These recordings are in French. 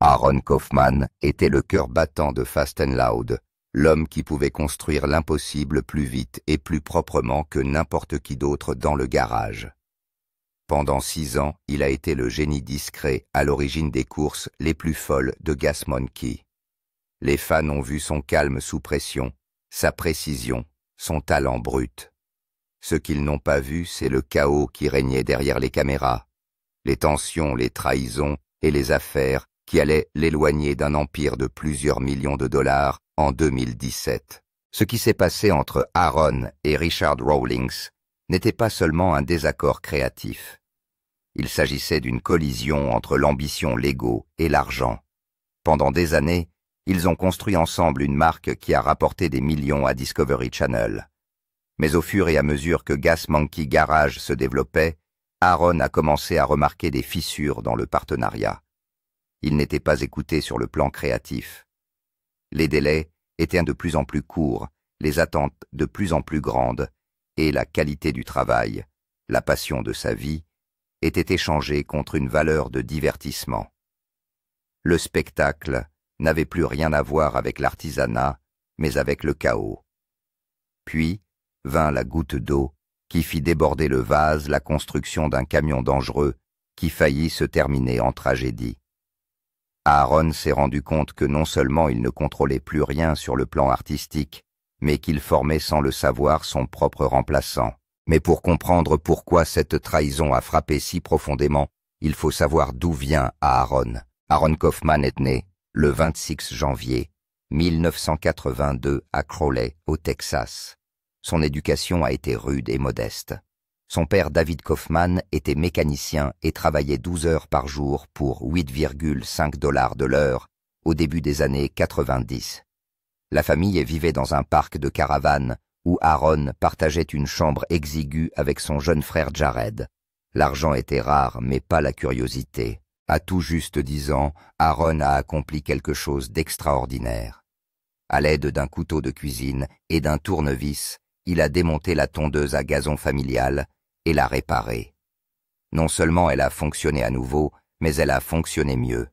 Aaron Kaufman était le cœur battant de Fast and Loud, l'homme qui pouvait construire l'impossible plus vite et plus proprement que n'importe qui d'autre dans le garage. Pendant 6 ans, il a été le génie discret à l'origine des courses les plus folles de Gas Monkey. Les fans ont vu son calme sous pression, sa précision, son talent brut. Ce qu'ils n'ont pas vu, c'est le chaos qui régnait derrière les caméras, les tensions, les trahisons et les affaires qui allaient l'éloigner d'un empire de plusieurs millions de dollars en 2017. Ce qui s'est passé entre Aaron et Richard Rawlings n'était pas seulement un désaccord créatif. Il s'agissait d'une collision entre l'ambition l'ego et l'argent. Pendant des années, ils ont construit ensemble une marque qui a rapporté des millions à Discovery Channel. Mais au fur et à mesure que Gas Monkey Garage se développait, Aaron a commencé à remarquer des fissures dans le partenariat. Il n'était pas écouté sur le plan créatif. Les délais étaient de plus en plus courts, les attentes de plus en plus grandes, et la qualité du travail, la passion de sa vie, était échangée contre une valeur de divertissement. Le spectacle n'avait plus rien à voir avec l'artisanat, mais avec le chaos. Puis vint la goutte d'eau qui fit déborder le vase, la construction d'un camion dangereux qui faillit se terminer en tragédie. Aaron s'est rendu compte que non seulement il ne contrôlait plus rien sur le plan artistique, mais qu'il formait sans le savoir son propre remplaçant. Mais pour comprendre pourquoi cette trahison a frappé si profondément, il faut savoir d'où vient Aaron. Aaron Kaufman est né le 26 janvier 1982 à Crowley, au Texas. Son éducation a été rude et modeste. Son père David Kaufman était mécanicien et travaillait 12 heures par jour pour 8,5 $ de l'heure au début des années 90. La famille vivait dans un parc de caravanes où Aaron partageait une chambre exiguë avec son jeune frère Jared. L'argent était rare, mais pas la curiosité. À tout juste 10 ans, Aaron a accompli quelque chose d'extraordinaire. À l'aide d'un couteau de cuisine et d'un tournevis, il a démonté la tondeuse à gazon familiale et l'a réparée. Non seulement elle a fonctionné à nouveau, mais elle a fonctionné mieux.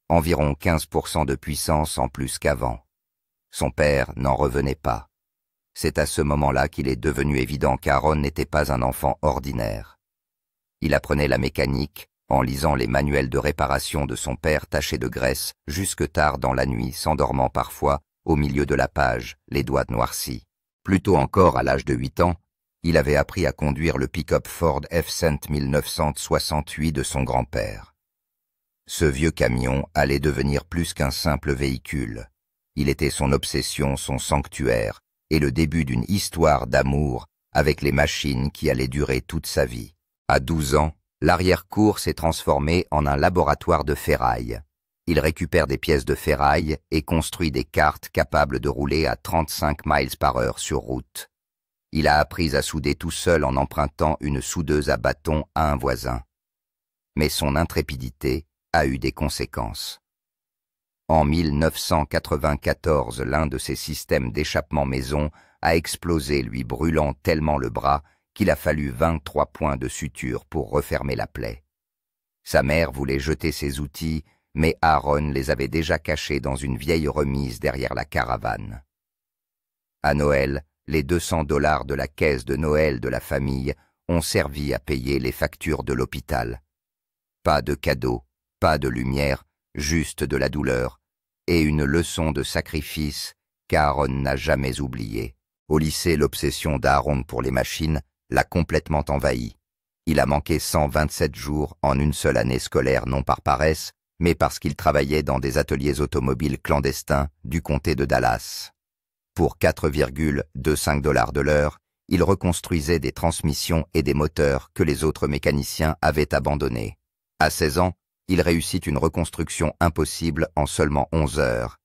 Environ 15% de puissance en plus qu'avant. Son père n'en revenait pas. C'est à ce moment-là qu'il est devenu évident qu'Aaron n'était pas un enfant ordinaire. Il apprenait la mécanique en lisant les manuels de réparation de son père tachés de graisse jusque tard dans la nuit, s'endormant parfois au milieu de la page, les doigts noircis. Plus tôt encore, à l'âge de 8 ans, il avait appris à conduire le pick-up Ford F-Cent 1968 de son grand-père. Ce vieux camion allait devenir plus qu'un simple véhicule. Il était son obsession, son sanctuaire, et le début d'une histoire d'amour avec les machines qui allait durer toute sa vie. À 12 ans, l'arrière-cour s'est transformé en un laboratoire de ferraille. Il récupère des pièces de ferraille et construit des karts capables de rouler à 35 miles par heure sur route. Il a appris à souder tout seul en empruntant une soudeuse à bâton à un voisin. Mais son intrépidité a eu des conséquences. En 1994, l'un de ses systèmes d'échappement maison a explosé, lui brûlant tellement le bras qu'il a fallu 23 points de suture pour refermer la plaie. Sa mère voulait jeter ses outils, mais Aaron les avait déjà cachés dans une vieille remise derrière la caravane. À Noël, les 200 $ de la caisse de Noël de la famille ont servi à payer les factures de l'hôpital. Pas de cadeaux, pas de lumière, juste de la douleur, et une leçon de sacrifice qu'Aaron n'a jamais oubliée. Au lycée, l'obsession d'Aaron pour les machines l'a complètement envahi. Il a manqué 127 jours en une seule année scolaire, non par paresse, mais parce qu'il travaillait dans des ateliers automobiles clandestins du comté de Dallas. Pour 4,25 $ de l'heure, il reconstruisait des transmissions et des moteurs que les autres mécaniciens avaient abandonnés. À 16 ans, il réussit une reconstruction impossible en seulement 11 heures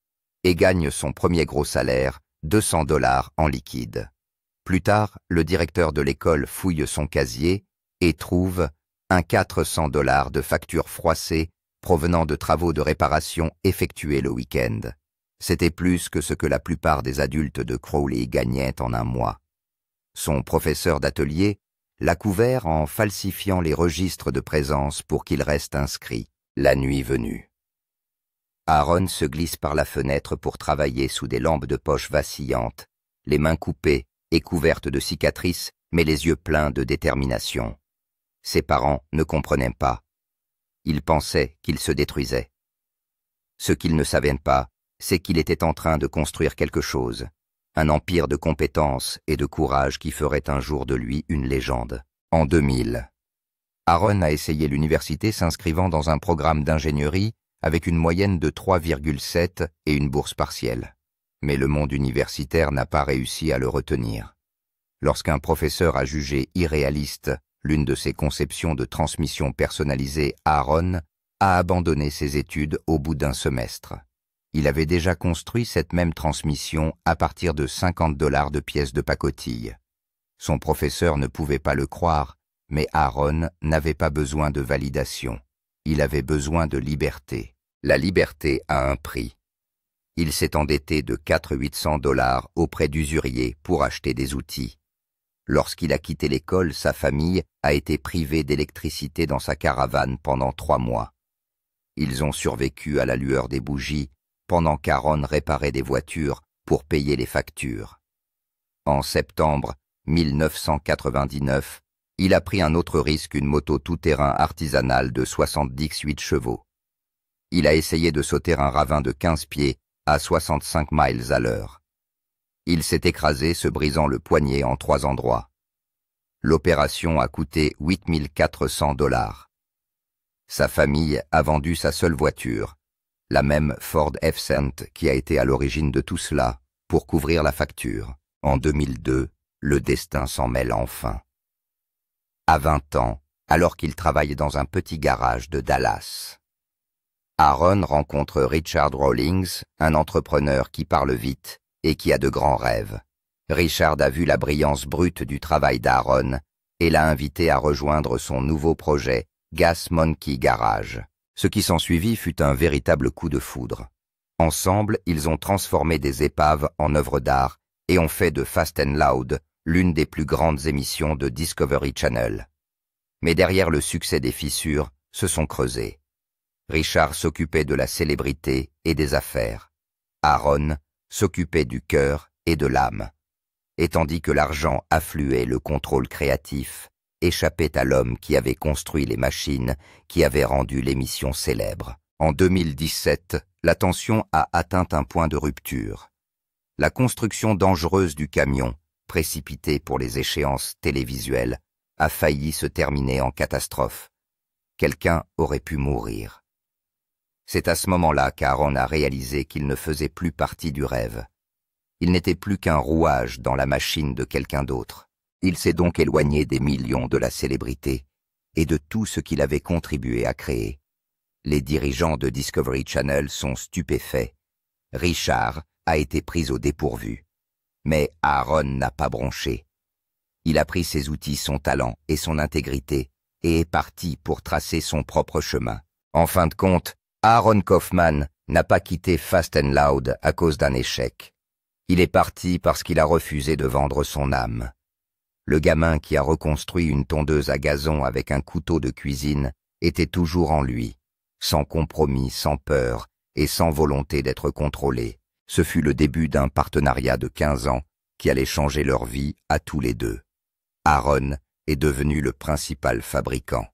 et gagne son premier gros salaire, 200 $ en liquide. Plus tard, le directeur de l'école fouille son casier et trouve un 400 $ de factures froissées provenant de travaux de réparation effectués le week-end. C'était plus que ce que la plupart des adultes de Crowley gagnaient en un mois. Son professeur d'atelier l'a couvert en falsifiant les registres de présence pour qu'il reste inscrit, la nuit venue. Aaron se glisse par la fenêtre pour travailler sous des lampes de poche vacillantes, les mains coupées et couvertes de cicatrices, mais les yeux pleins de détermination. Ses parents ne comprenaient pas. Ils pensaient qu'il se détruisait. Ce qu'ils ne savaient pas, c'est qu'il était en train de construire quelque chose, un empire de compétences et de courage qui ferait un jour de lui une légende. En 2000, Aaron a essayé l'université s'inscrivant dans un programme d'ingénierie avec une moyenne de 3,7 et une bourse partielle. Mais le monde universitaire n'a pas réussi à le retenir. Lorsqu'un professeur a jugé irréaliste l'une de ses conceptions de transmission personnalisée, Aaron a abandonné ses études au bout d'un semestre. Il avait déjà construit cette même transmission à partir de $50 de pièces de pacotille. Son professeur ne pouvait pas le croire, mais Aaron n'avait pas besoin de validation. Il avait besoin de liberté. La liberté a un prix. Il s'est endetté de $400-800 auprès d'usuriers pour acheter des outils. Lorsqu'il a quitté l'école, sa famille a été privée d'électricité dans sa caravane pendant 3 mois. Ils ont survécu à la lueur des bougies pendant qu'Aaron réparait des voitures pour payer les factures. En septembre 1999, il a pris un autre risque, une moto tout-terrain artisanale de 78 chevaux. Il a essayé de sauter un ravin de 15 pieds à 65 miles à l'heure. Il s'est écrasé, se brisant le poignet en 3 endroits. L'opération a coûté $8 400. Sa famille a vendu sa seule voiture, la même Ford F-Cent qui a été à l'origine de tout cela, pour couvrir la facture. En 2002, le destin s'en mêle enfin. À 20 ans, alors qu'il travaille dans un petit garage de Dallas, Aaron rencontre Richard Rawlings, un entrepreneur qui parle vite et qui a de grands rêves. Richard a vu la brillance brute du travail d'Aaron et l'a invité à rejoindre son nouveau projet, Gas Monkey Garage. Ce qui s'ensuivit fut un véritable coup de foudre. Ensemble, ils ont transformé des épaves en œuvres d'art et ont fait de Fast and Loud l'une des plus grandes émissions de Discovery Channel. Mais derrière le succès des fissures, se sont creusés. Richard s'occupait de la célébrité et des affaires. Aaron s'occupait du cœur et de l'âme. Et tandis que l'argent affluait, le contrôle créatif échappait à l'homme qui avait construit les machines qui avaient rendu l'émission célèbre. En 2017, la tension a atteint un point de rupture. La construction dangereuse du camion, précipitée pour les échéances télévisuelles, a failli se terminer en catastrophe. Quelqu'un aurait pu mourir. C'est à ce moment-là qu'Aaron a réalisé qu'il ne faisait plus partie du rêve. Il n'était plus qu'un rouage dans la machine de quelqu'un d'autre. Il s'est donc éloigné des millions de la célébrité et de tout ce qu'il avait contribué à créer. Les dirigeants de Discovery Channel sont stupéfaits. Richard a été pris au dépourvu. Mais Aaron n'a pas bronché. Il a pris ses outils, son talent et son intégrité et est parti pour tracer son propre chemin. En fin de compte, Aaron Kaufman n'a pas quitté Fast and Loud à cause d'un échec. Il est parti parce qu'il a refusé de vendre son âme. Le gamin qui a reconstruit une tondeuse à gazon avec un couteau de cuisine était toujours en lui, sans compromis, sans peur et sans volonté d'être contrôlé. Ce fut le début d'un partenariat de 15 ans qui allait changer leur vie à tous les deux. Aaron est devenu le principal fabricant.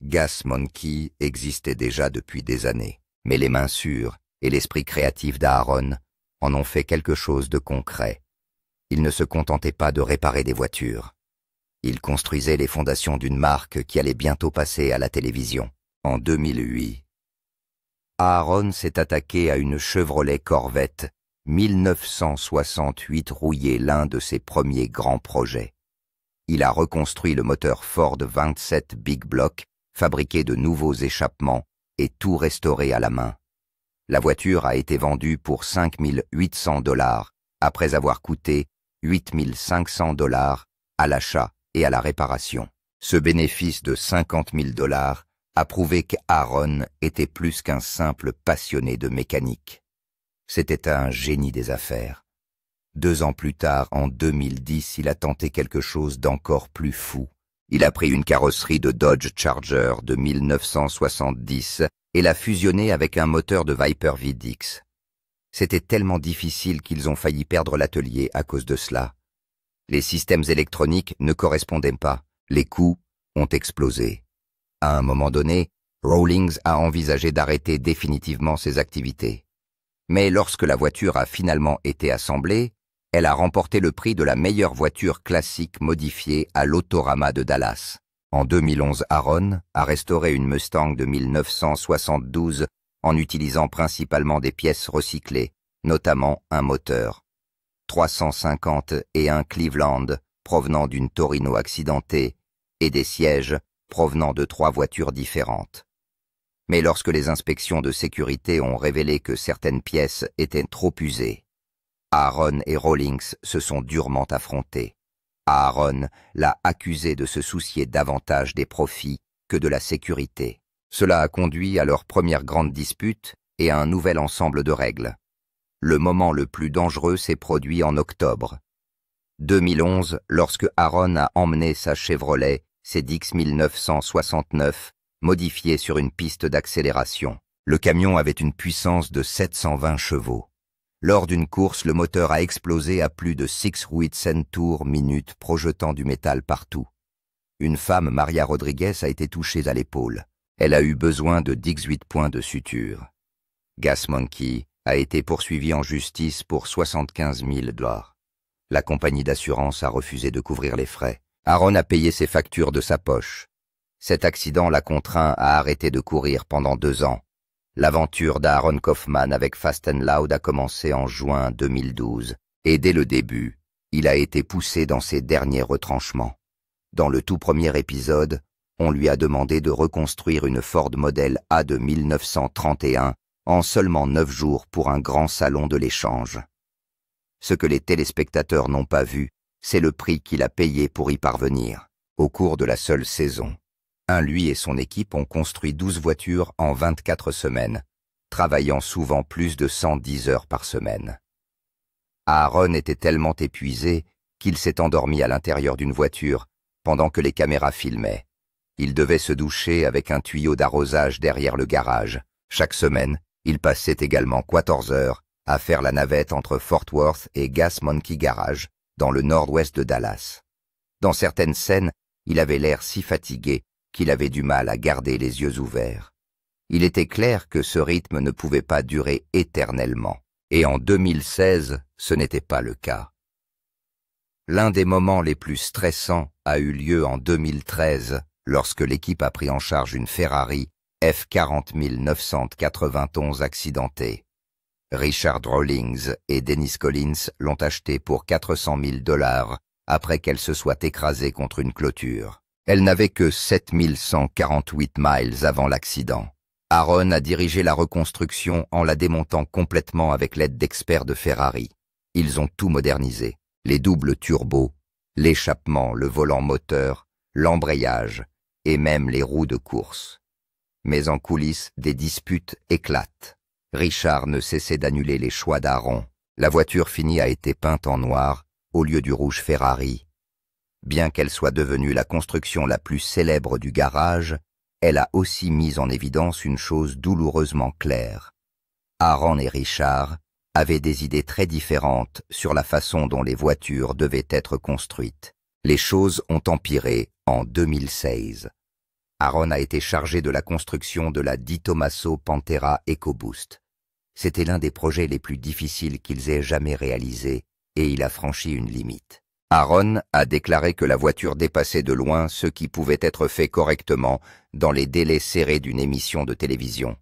Gas Monkey existait déjà depuis des années, mais les mains sûres et l'esprit créatif d'Aaron en ont fait quelque chose de concret. Il ne se contentait pas de réparer des voitures. Il construisait les fondations d'une marque qui allait bientôt passer à la télévision. En 2008, Aaron s'est attaqué à une Chevrolet Corvette 1968 rouillée, l'un de ses premiers grands projets. Il a reconstruit le moteur Ford 27 Big Block, fabriqué de nouveaux échappements et tout restauré à la main. La voiture a été vendue pour $5 800 après avoir coûté $8 500 à l'achat et à la réparation. Ce bénéfice de $50 000 a prouvé qu'Aaron était plus qu'un simple passionné de mécanique. C'était un génie des affaires. 2 ans plus tard, en 2010, il a tenté quelque chose d'encore plus fou. Il a pris une carrosserie de Dodge Charger de 1970 et l'a fusionné avec un moteur de Viper VDX. C'était tellement difficile qu'ils ont failli perdre l'atelier à cause de cela. Les systèmes électroniques ne correspondaient pas, les coûts ont explosé. À un moment donné, Rawlings a envisagé d'arrêter définitivement ses activités. Mais lorsque la voiture a finalement été assemblée, elle a remporté le prix de la meilleure voiture classique modifiée à l'Autorama de Dallas. En 2011, Aaron a restauré une Mustang de 1972 en utilisant principalement des pièces recyclées, notamment un moteur 350 et un Cleveland provenant d'une Torino accidentée et des sièges provenant de 3 voitures différentes. Mais lorsque les inspections de sécurité ont révélé que certaines pièces étaient trop usées, Aaron et Rawlings se sont durement affrontés. Aaron l'a accusé de se soucier davantage des profits que de la sécurité. Cela a conduit à leur première grande dispute et à un nouvel ensemble de règles. Le moment le plus dangereux s'est produit en octobre 2011, lorsque Aaron a emmené sa Chevrolet CDX 1969 modifiée sur une piste d'accélération. Le camion avait une puissance de 720 chevaux. Lors d'une course, le moteur a explosé à plus de 600 tours minute, projetant du métal partout. Une femme, Maria Rodriguez, a été touchée à l'épaule. Elle a eu besoin de 18 points de suture. Gas Monkey a été poursuivi en justice pour 75 000 $. La compagnie d'assurance a refusé de couvrir les frais. Aaron a payé ses factures de sa poche. Cet accident l'a contraint à arrêter de courir pendant 2 ans. L'aventure d'Aaron Kaufman avec Fast and Loud a commencé en juin 2012, et dès le début, il a été poussé dans ses derniers retranchements. Dans le tout premier épisode, on lui a demandé de reconstruire une Ford Model A de 1931 en seulement 9 jours pour un grand salon de l'échange. Ce que les téléspectateurs n'ont pas vu, c'est le prix qu'il a payé pour y parvenir. Au cours de la seule saison, lui et son équipe ont construit 12 voitures en 24 semaines, travaillant souvent plus de 110 heures par semaine. Aaron était tellement épuisé qu'il s'est endormi à l'intérieur d'une voiture pendant que les caméras filmaient. Il devait se doucher avec un tuyau d'arrosage derrière le garage. Chaque semaine, il passait également 14 heures à faire la navette entre Fort Worth et Gas Monkey Garage, dans le nord-ouest de Dallas. Dans certaines scènes, il avait l'air si fatigué qu'il avait du mal à garder les yeux ouverts. Il était clair que ce rythme ne pouvait pas durer éternellement. Et en 2016, ce n'était pas le cas. L'un des moments les plus stressants a eu lieu en 2013, lorsque l'équipe a pris en charge une Ferrari F40 991 accidentée. Richard Rawlings et Dennis Collins l'ont achetée pour 400 000 $ après qu'elle se soit écrasée contre une clôture. Elle n'avait que 7 148 miles avant l'accident. Aaron a dirigé la reconstruction en la démontant complètement avec l'aide d'experts de Ferrari. Ils ont tout modernisé. Les doubles turbos, l'échappement, le volant moteur, l'embrayage et même les roues de course. Mais en coulisses, des disputes éclatent. Richard ne cessait d'annuler les choix d'Aaron. La voiture finie a été peinte en noir au lieu du rouge Ferrari. Bien qu'elle soit devenue la construction la plus célèbre du garage, elle a aussi mis en évidence une chose douloureusement claire. Aaron et Richard avaient des idées très différentes sur la façon dont les voitures devaient être construites. Les choses ont empiré en 2016. Aaron a été chargé de la construction de la Di Tommaso Pantera EcoBoost. C'était l'un des projets les plus difficiles qu'ils aient jamais réalisés et il a franchi une limite. Aaron a déclaré que la voiture dépassait de loin ce qui pouvait être fait correctement dans les délais serrés d'une émission de télévision.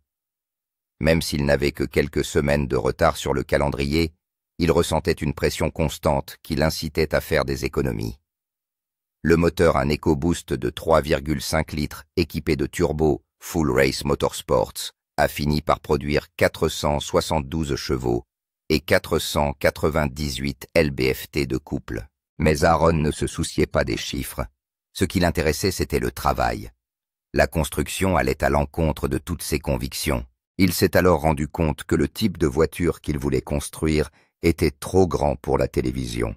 Même s'il n'avait que quelques semaines de retard sur le calendrier, il ressentait une pression constante qui l'incitait à faire des économies. Le moteur, un EcoBoost de 3,5 litres équipé de turbo Full Race Motorsports, a fini par produire 472 chevaux et 498 lb-ft de couple. Mais Aaron ne se souciait pas des chiffres. Ce qui l'intéressait, c'était le travail. La construction allait à l'encontre de toutes ses convictions. Il s'est alors rendu compte que le type de voiture qu'il voulait construire était trop grand pour la télévision.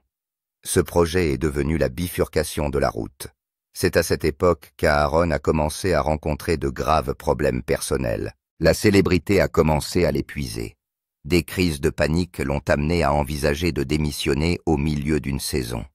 Ce projet est devenu la bifurcation de la route. C'est à cette époque qu'Aaron a commencé à rencontrer de graves problèmes personnels. La célébrité a commencé à l'épuiser. Des crises de panique l'ont amené à envisager de démissionner au milieu d'une saison.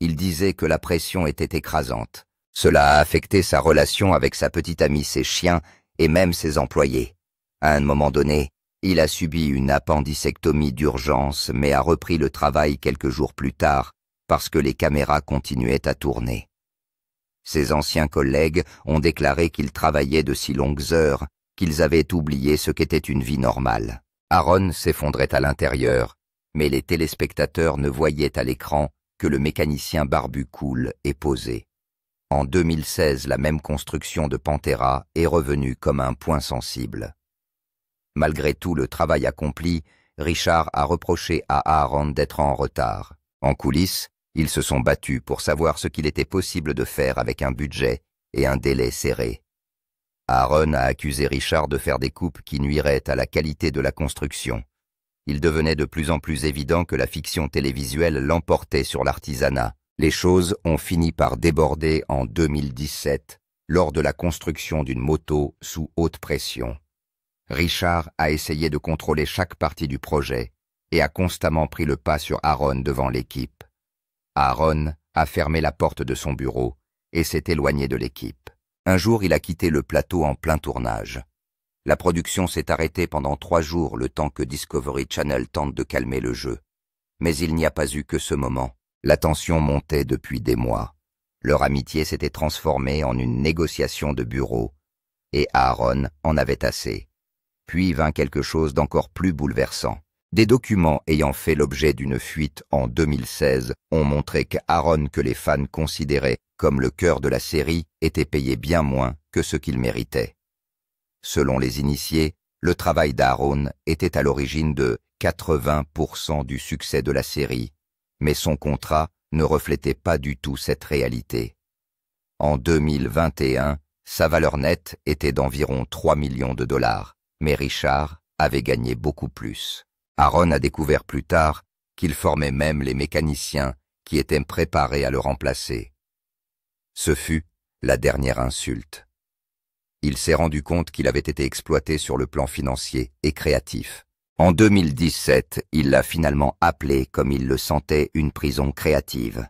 Il disait que la pression était écrasante. Cela a affecté sa relation avec sa petite amie, ses chiens et même ses employés. À un moment donné, il a subi une appendicectomie d'urgence mais a repris le travail quelques jours plus tard parce que les caméras continuaient à tourner. Ses anciens collègues ont déclaré qu'ils travaillaient de si longues heures qu'ils avaient oublié ce qu'était une vie normale. Aaron s'effondrait à l'intérieur, mais les téléspectateurs ne voyaient à l'écran que le mécanicien barbu cool et posé. En 2016, la même construction de Pantera est revenue comme un point sensible. Malgré tout le travail accompli, Richard a reproché à Aaron d'être en retard. En coulisses, ils se sont battus pour savoir ce qu'il était possible de faire avec un budget et un délai serré. Aaron a accusé Richard de faire des coupes qui nuiraient à la qualité de la construction. Il devenait de plus en plus évident que la fiction télévisuelle l'emportait sur l'artisanat. Les choses ont fini par déborder en 2017 lors de la construction d'une moto sous haute pression. Richard a essayé de contrôler chaque partie du projet et a constamment pris le pas sur Aaron devant l'équipe. Aaron a fermé la porte de son bureau et s'est éloigné de l'équipe. Un jour, il a quitté le plateau en plein tournage. La production s'est arrêtée pendant 3 jours, le temps que Discovery Channel tente de calmer le jeu. Mais il n'y a pas eu que ce moment. La tension montait depuis des mois. Leur amitié s'était transformée en une négociation de bureau, et Aaron en avait assez. Puis vint quelque chose d'encore plus bouleversant. Des documents ayant fait l'objet d'une fuite en 2016 ont montré qu'Aaron, que les fans considéraient comme le cœur de la série, était payé bien moins que ce qu'il méritait. Selon les initiés, le travail d'Aaron était à l'origine de 80% du succès de la série, mais son contrat ne reflétait pas du tout cette réalité. En 2021, sa valeur nette était d'environ 3 millions de dollars, mais Richard avait gagné beaucoup plus. Aaron a découvert plus tard qu'il formait même les mécaniciens qui étaient préparés à le remplacer. Ce fut la dernière insulte. Il s'est rendu compte qu'il avait été exploité sur le plan financier et créatif. En 2017, il l'a finalement appelé, comme il le sentait, une prison créative.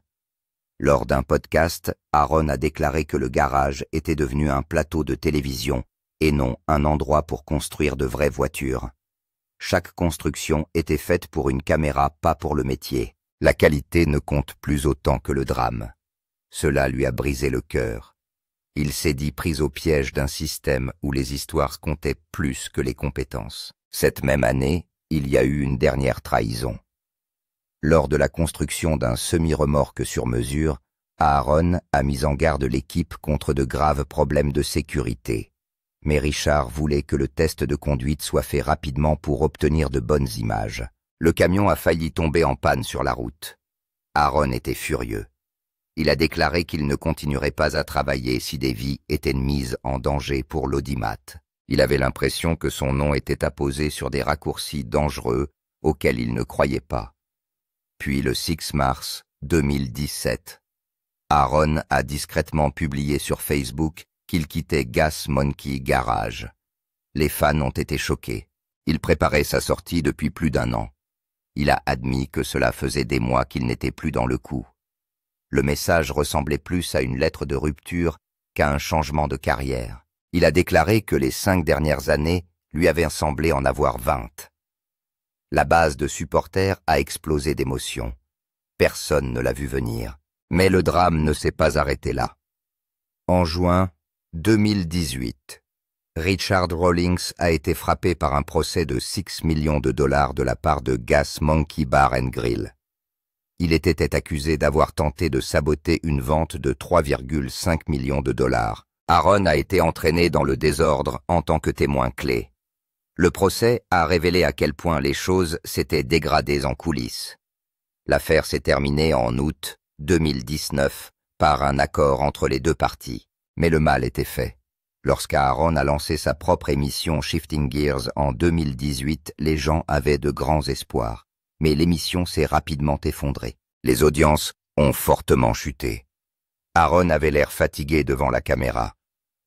Lors d'un podcast, Aaron a déclaré que le garage était devenu un plateau de télévision et non un endroit pour construire de vraies voitures. Chaque construction était faite pour une caméra, pas pour le métier. La qualité ne compte plus autant que le drame. Cela lui a brisé le cœur. Il s'est dit pris au piège d'un système où les histoires comptaient plus que les compétences. Cette même année, il y a eu une dernière trahison. Lors de la construction d'un semi-remorque sur mesure, Aaron a mis en garde l'équipe contre de graves problèmes de sécurité. Mais Richard voulait que le test de conduite soit fait rapidement pour obtenir de bonnes images. Le camion a failli tomber en panne sur la route. Aaron était furieux. Il a déclaré qu'il ne continuerait pas à travailler si des vies étaient mises en danger pour l'audimat. Il avait l'impression que son nom était apposé sur des raccourcis dangereux auxquels il ne croyait pas. Puis le 6 mars 2017, Aaron a discrètement publié sur Facebook qu'il quittait Gas Monkey Garage. Les fans ont été choqués. Il préparait sa sortie depuis plus d'1 an. Il a admis que cela faisait des mois qu'il n'était plus dans le coup. Le message ressemblait plus à une lettre de rupture qu'à un changement de carrière. Il a déclaré que les 5 dernières années lui avaient semblé en avoir 20. La base de supporters a explosé d'émotion. Personne ne l'a vu venir. Mais le drame ne s'est pas arrêté là. En juin 2018, Richard Rawlings a été frappé par un procès de 6 millions de dollars de la part de Gas Monkey Bar and Grill. Il était accusé d'avoir tenté de saboter une vente de 3,5 millions de dollars. Aaron a été entraîné dans le désordre en tant que témoin clé. Le procès a révélé à quel point les choses s'étaient dégradées en coulisses. L'affaire s'est terminée en août 2019 par un accord entre les 2 parties. Mais le mal était fait. Lorsqu'Aaron a lancé sa propre émission Shifting Gears en 2018, les gens avaient de grands espoirs. Mais l'émission s'est rapidement effondrée. Les audiences ont fortement chuté. Aaron avait l'air fatigué devant la caméra.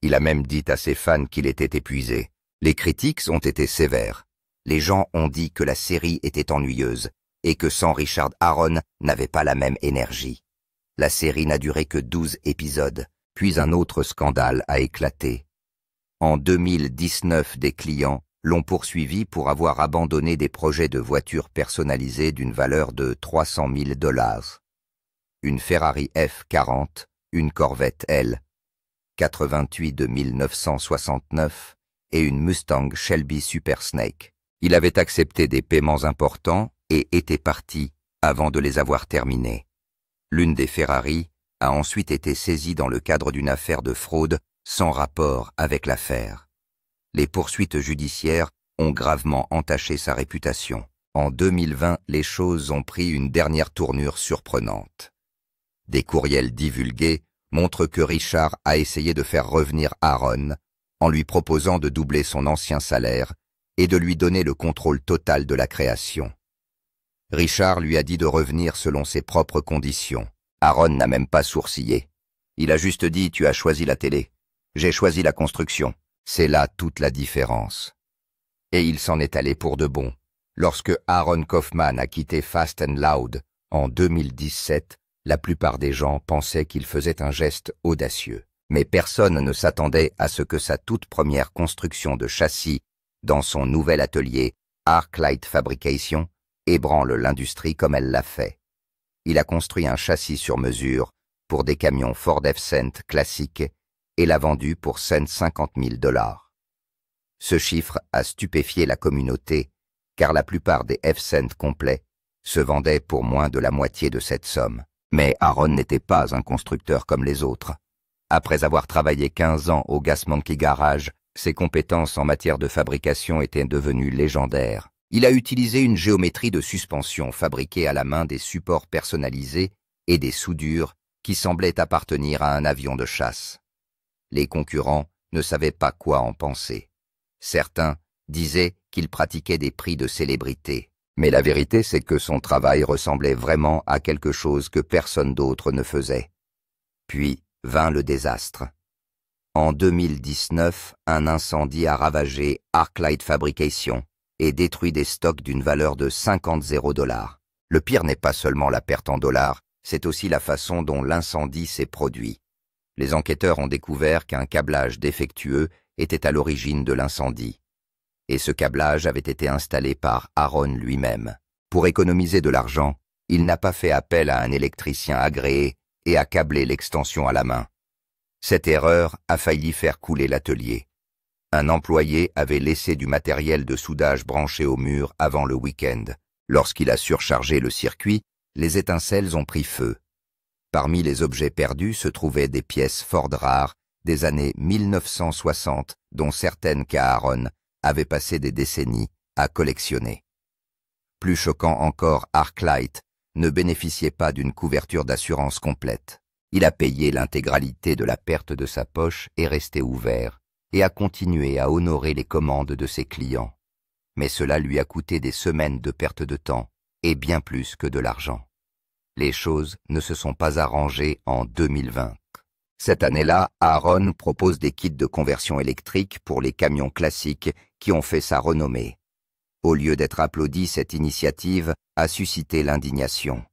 Il a même dit à ses fans qu'il était épuisé. Les critiques ont été sévères. Les gens ont dit que la série était ennuyeuse et que sans Richard Aaron n'avait pas la même énergie. La série n'a duré que 12 épisodes, puis un autre scandale a éclaté. En 2019, des clients l'ont poursuivi pour avoir abandonné des projets de voitures personnalisées d'une valeur de 300 000 $. Une Ferrari F40, une Corvette L88 de 1969 et une Mustang Shelby Super Snake. Il avait accepté des paiements importants et était parti avant de les avoir terminés. L'une des Ferrari a ensuite été saisie dans le cadre d'une affaire de fraude sans rapport avec l'affaire. Les poursuites judiciaires ont gravement entaché sa réputation. En 2020, les choses ont pris une dernière tournure surprenante. Des courriels divulgués montrent que Richard a essayé de faire revenir Aaron en lui proposant de doubler son ancien salaire et de lui donner le contrôle total de la création. Richard lui a dit de revenir selon ses propres conditions. Aaron n'a même pas sourcillé. Il a juste dit « Tu as choisi la télé. J'ai choisi la construction. » C'est là toute la différence. Et il s'en est allé pour de bon. Lorsque Aaron Kaufman a quitté Fast and Loud en 2017, la plupart des gens pensaient qu'il faisait un geste audacieux. Mais personne ne s'attendait à ce que sa toute première construction de châssis dans son nouvel atelier ArcLight Fabrication ébranle l'industrie comme elle l'a fait. Il a construit un châssis sur mesure pour des camions Ford F-Cent classiques et l'a vendu pour 150 000 $. Ce chiffre a stupéfié la communauté, car la plupart des F-Cent complets se vendaient pour moins de la moitié de cette somme. Mais Aaron n'était pas un constructeur comme les autres. Après avoir travaillé 15 ans au Gas Monkey Garage, ses compétences en matière de fabrication étaient devenues légendaires. Il a utilisé une géométrie de suspension fabriquée à la main, des supports personnalisés et des soudures qui semblaient appartenir à un avion de chasse. Les concurrents ne savaient pas quoi en penser. Certains disaient qu'il pratiquait des prix de célébrité. Mais la vérité, c'est que son travail ressemblait vraiment à quelque chose que personne d'autre ne faisait. Puis vint le désastre. En 2019, un incendie a ravagé ArcLight Fabrication et détruit des stocks d'une valeur de 50 000 $. Le pire n'est pas seulement la perte en dollars, c'est aussi la façon dont l'incendie s'est produit. Les enquêteurs ont découvert qu'un câblage défectueux était à l'origine de l'incendie. Et ce câblage avait été installé par Aaron lui-même. Pour économiser de l'argent, il n'a pas fait appel à un électricien agréé et a câblé l'extension à la main. Cette erreur a failli faire couler l'atelier. Un employé avait laissé du matériel de soudage branché au mur avant le week-end. Lorsqu'il a surchargé le circuit, les étincelles ont pris feu. Parmi les objets perdus se trouvaient des pièces Ford rares des années 1960, dont certaines qu'Aaron avait passé des décennies à collectionner. Plus choquant encore, ArcLight ne bénéficiait pas d'une couverture d'assurance complète. Il a payé l'intégralité de la perte de sa poche et resté ouvert, et a continué à honorer les commandes de ses clients. Mais cela lui a coûté des semaines de perte de temps, et bien plus que de l'argent. Les choses ne se sont pas arrangées en 2020. Cette année-là, Aaron propose des kits de conversion électrique pour les camions classiques qui ont fait sa renommée. Au lieu d'être applaudi, cette initiative a suscité l'indignation.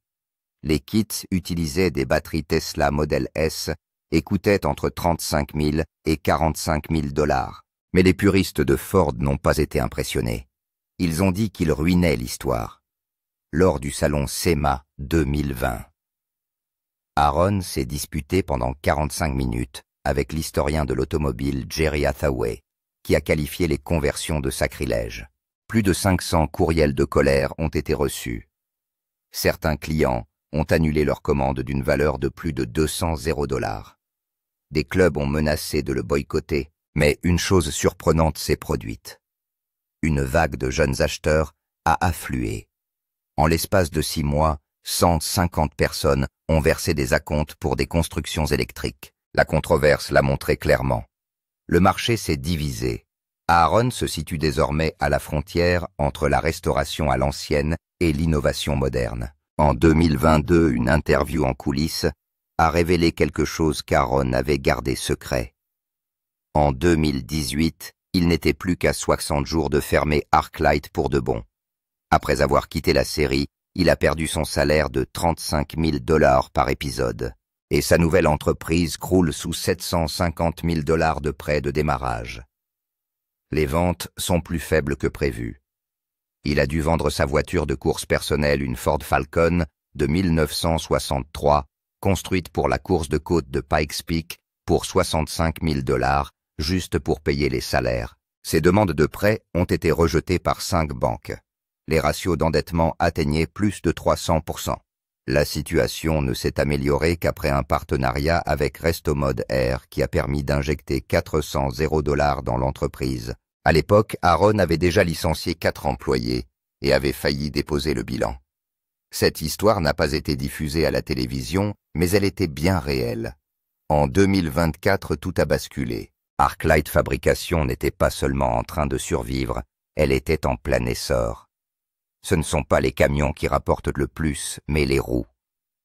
Les kits utilisaient des batteries Tesla Model S et coûtaient entre 35 000 et 45 000 $. Mais les puristes de Ford n'ont pas été impressionnés. Ils ont dit qu'ils ruinaient l'histoire. Lors du salon SEMA 2020. Aaron s'est disputé pendant 45 minutes avec l'historien de l'automobile Jerry Hathaway, qui a qualifié les conversions de sacrilège. Plus de 500 courriels de colère ont été reçus. Certains clients ont annulé leur commande d'une valeur de plus de 200 000 $. Des clubs ont menacé de le boycotter, mais une chose surprenante s'est produite. Une vague de jeunes acheteurs a afflué. En l'espace de 6 mois, 150 personnes ont versé des acomptes pour des constructions électriques. La controverse l'a montré clairement. Le marché s'est divisé. Aaron se situe désormais à la frontière entre la restauration à l'ancienne et l'innovation moderne. En 2022, une interview en coulisses a révélé quelque chose qu'Aaron avait gardé secret. En 2018, Il n'était plus qu'à 60 jours de fermer ArcLight pour de bon. Après avoir quitté la série, il a perdu son salaire de 35 000 $ par épisode. Et sa nouvelle entreprise croule sous 750 000 $ de prêts de démarrage. Les ventes sont plus faibles que prévu. Il a dû vendre sa voiture de course personnelle, une Ford Falcon de 1963, construite pour la course de côte de Pikes Peak, pour 65 000 $, juste pour payer les salaires. Ses demandes de prêt ont été rejetées par 5 banques. Les ratios d'endettement atteignaient plus de 300%. La situation ne s'est améliorée qu'après un partenariat avec Restomod Air qui a permis d'injecter 400 000 $ dans l'entreprise. À l'époque, Aaron avait déjà licencié 4 employés et avait failli déposer le bilan. Cette histoire n'a pas été diffusée à la télévision, mais elle était bien réelle. En 2024, tout a basculé. ArcLight Fabrication n'était pas seulement en train de survivre, elle était en plein essor. Ce ne sont pas les camions qui rapportent le plus, mais les roues.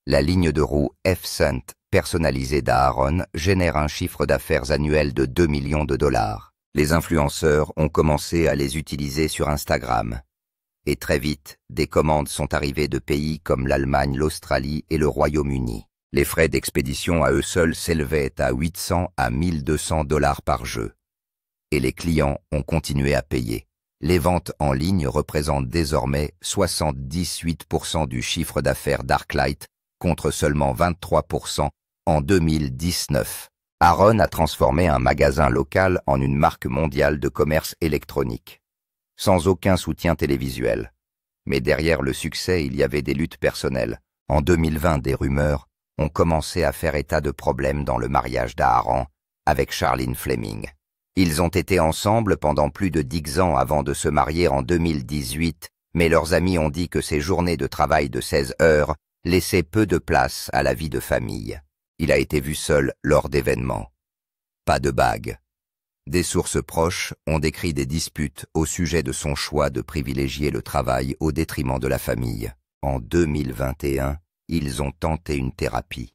La ligne de roues F-Cent personnalisée d'Aaron génère un chiffre d'affaires annuel de 2 millions de $. Les influenceurs ont commencé à les utiliser sur Instagram. Et très vite, des commandes sont arrivées de pays comme l'Allemagne, l'Australie et le Royaume-Uni. Les frais d'expédition à eux seuls s'élevaient à 800 à 1200 $ par jeu. Et les clients ont continué à payer. Les ventes en ligne représentent désormais 78% du chiffre d'affaires d'ArcLight, contre seulement 23% en 2019. Aaron a transformé un magasin local en une marque mondiale de commerce électronique, sans aucun soutien télévisuel. Mais derrière le succès, il y avait des luttes personnelles. En 2020, des rumeurs ont commencé à faire état de problèmes dans le mariage d'Aaron avec Charlene Fleming. Ils ont été ensemble pendant plus de 10 ans avant de se marier en 2018, mais leurs amis ont dit que ces journées de travail de 16 heures laissaient peu de place à la vie de famille. Il a été vu seul lors d'événements. Pas de bague. Des sources proches ont décrit des disputes au sujet de son choix de privilégier le travail au détriment de la famille. En 2021, ils ont tenté une thérapie.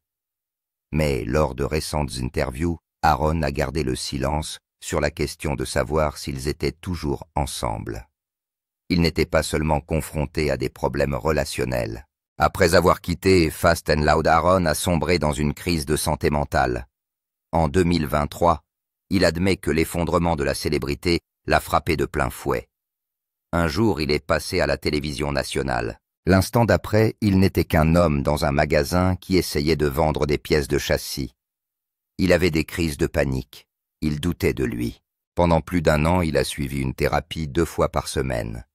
Mais lors de récentes interviews, Aaron a gardé le silence sur la question de savoir s'ils étaient toujours ensemble. Il n'était pas seulement confronté à des problèmes relationnels. Après avoir quitté Fast & Loud, Aaron a sombré dans une crise de santé mentale. En 2023, il admet que l'effondrement de la célébrité l'a frappé de plein fouet. Un jour, il est passé à la télévision nationale. L'instant d'après, il n'était qu'un homme dans un magasin qui essayait de vendre des pièces de châssis. Il avait des crises de panique. Il doutait de lui. Pendant plus d'1 an, il a suivi une thérapie 2 fois par semaine.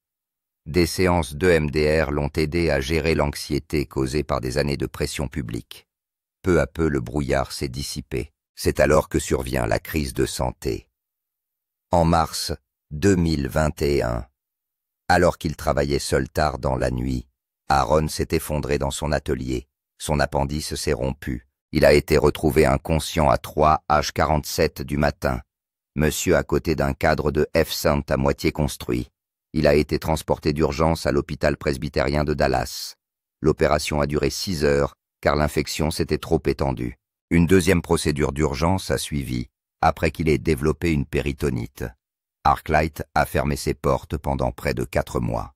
Des séances d'EMDR l'ont aidé à gérer l'anxiété causée par des années de pression publique. Peu à peu, le brouillard s'est dissipé. C'est alors que survient la crise de santé. En mars 2021, alors qu'il travaillait seul tard dans la nuit, Aaron s'est effondré dans son atelier. Son appendice s'est rompu. Il a été retrouvé inconscient à 3h47 du matin. Monsieur à côté d'un cadre de F-Cent à moitié construit. Il a été transporté d'urgence à l'hôpital presbytérien de Dallas. L'opération a duré 6 heures, car l'infection s'était trop étendue. Une deuxième procédure d'urgence a suivi, après qu'il ait développé une péritonite. ArcLight a fermé ses portes pendant près de 4 mois.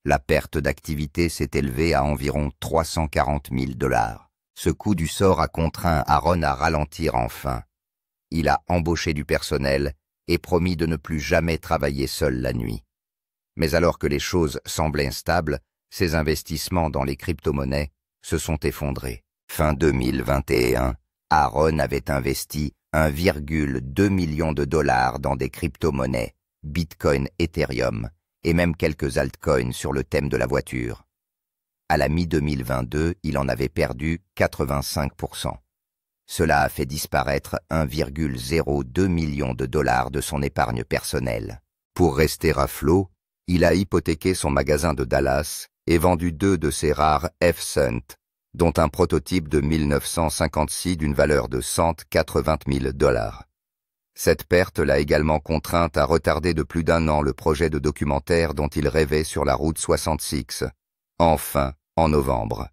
La perte d'activité s'est élevée à environ 340 000 $. Ce coup du sort a contraint Aaron à ralentir enfin. Il a embauché du personnel et promis de ne plus jamais travailler seul la nuit. Mais alors que les choses semblaient instables, ses investissements dans les crypto-monnaies se sont effondrés. Fin 2021, Aaron avait investi 1,2 million de $ dans des crypto-monnaies, Bitcoin, Ethereum, et même quelques altcoins sur le thème de la voiture. À la mi-2022, il en avait perdu 85%. Cela a fait disparaître 1,02 million de $ de son épargne personnelle. Pour rester à flot, il a hypothéqué son magasin de Dallas et vendu 2 de ses rares F-Cent, dont un prototype de 1956 d'une valeur de 180 000 $. Cette perte l'a également contraint à retarder de plus d'1 an le projet de documentaire dont il rêvait sur la route 66. Enfin, en novembre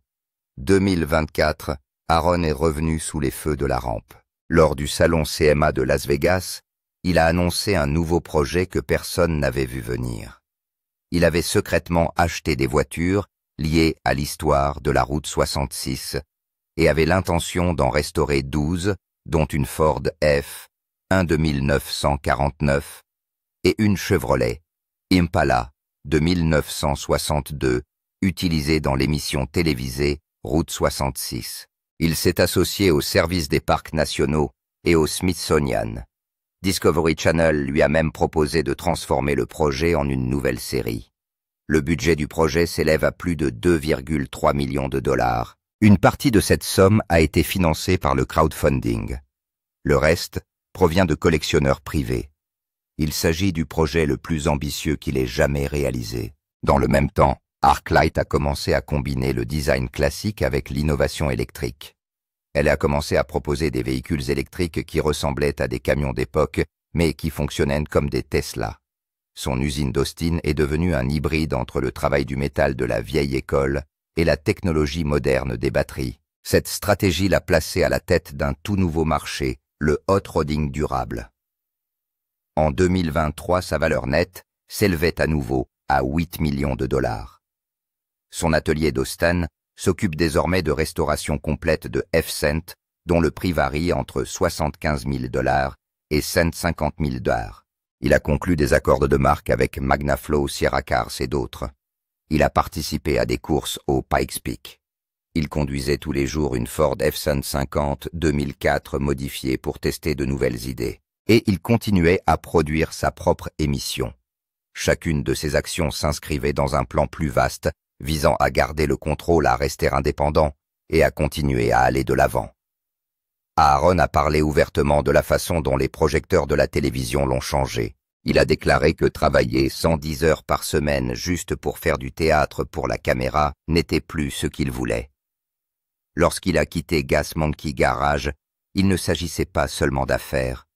2024, Aaron est revenu sous les feux de la rampe. Lors du salon CMA de Las Vegas, il a annoncé un nouveau projet que personne n'avait vu venir. Il avait secrètement acheté des voitures liées à l'histoire de la route 66 et avait l'intention d'en restaurer 12, dont une Ford F, un de 1949 et une Chevrolet Impala de 1962, utilisée dans l'émission télévisée Route 66. Il s'est associé au service des parcs nationaux et au Smithsonian. Discovery Channel lui a même proposé de transformer le projet en une nouvelle série. Le budget du projet s'élève à plus de 2,3 millions de dollars. Une partie de cette somme a été financée par le crowdfunding. Le reste provient de collectionneurs privés. Il s'agit du projet le plus ambitieux qu'il ait jamais réalisé. Dans le même temps, ArcLight a commencé à combiner le design classique avec l'innovation électrique. Elle a commencé à proposer des véhicules électriques qui ressemblaient à des camions d'époque, mais qui fonctionnaient comme des Tesla. Son usine d'Austin est devenue un hybride entre le travail du métal de la vieille école et la technologie moderne des batteries. Cette stratégie l'a placé à la tête d'un tout nouveau marché, le hot-rodding durable. En 2023, sa valeur nette s'élevait à nouveau à 8 millions de dollars. Son atelier d'Austin s'occupe désormais de restauration complète de F-Cent, dont le prix varie entre 75 000 dollars et 150 000 dollars. Il a conclu des accords de marque avec MagnaFlow, Sierra Cars et d'autres. Il a participé à des courses au Pikes Peak. Il conduisait tous les jours une Ford F-150 2004 modifiée pour tester de nouvelles idées. Et il continuait à produire sa propre émission. Chacune de ses actions s'inscrivait dans un plan plus vaste, visant à garder le contrôle, à rester indépendant et à continuer à aller de l'avant. Aaron a parlé ouvertement de la façon dont les projecteurs de la télévision l'ont changé. Il a déclaré que travailler 110 heures par semaine juste pour faire du théâtre pour la caméra n'était plus ce qu'il voulait. Lorsqu'il a quitté Gas Monkey Garage, il ne s'agissait pas seulement d'affaires.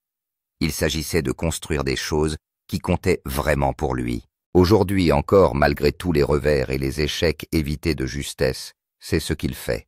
Il s'agissait de construire des choses qui comptaient vraiment pour lui. Aujourd'hui encore, malgré tous les revers et les échecs évités de justesse, c'est ce qu'il fait.